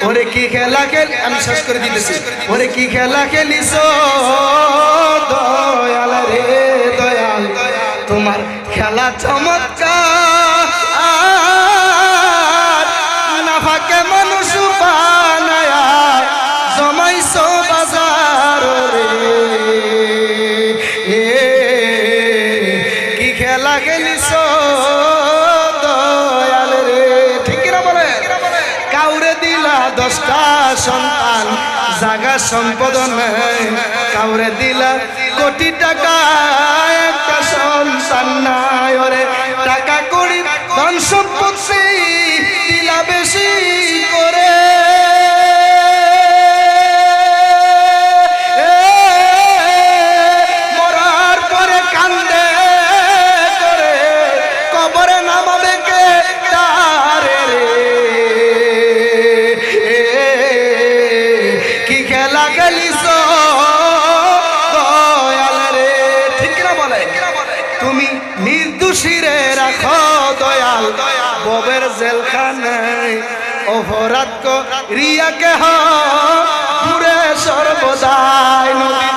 ওরে কি খেলা খেল, আমি শেষ করে দিতেছি। ওরে কি খেলা খেলিস দয়াল রে দয়াল, তোমার খেলা চমৎকার, নাফাকে মানুষ বানায়া জমাইছো বাজার রে। কি খেলা খেলিস দয়াল রে, ঠিক কিনা বলে? কাউরে দিলা 10টা সন্তান, জাগা সম্পদ নাই, কাউরে দিলা কোটি টাকা, একটা সন্তান নাই। ওরে টাকা করি ধন সম্পত্তি দিলা বেশি করে, মরার পরে কান্দে করে, কবরে নামাবে কে তারে রে। কি খেলা খেলিস দয়াল রে, ঠিক না বলে? তুমি নির্দোষীরে রাখো দয়াল ববের জেলখানায়, অপরাধ করিয়া কেহ ঘুরে সর্বদাই। নবী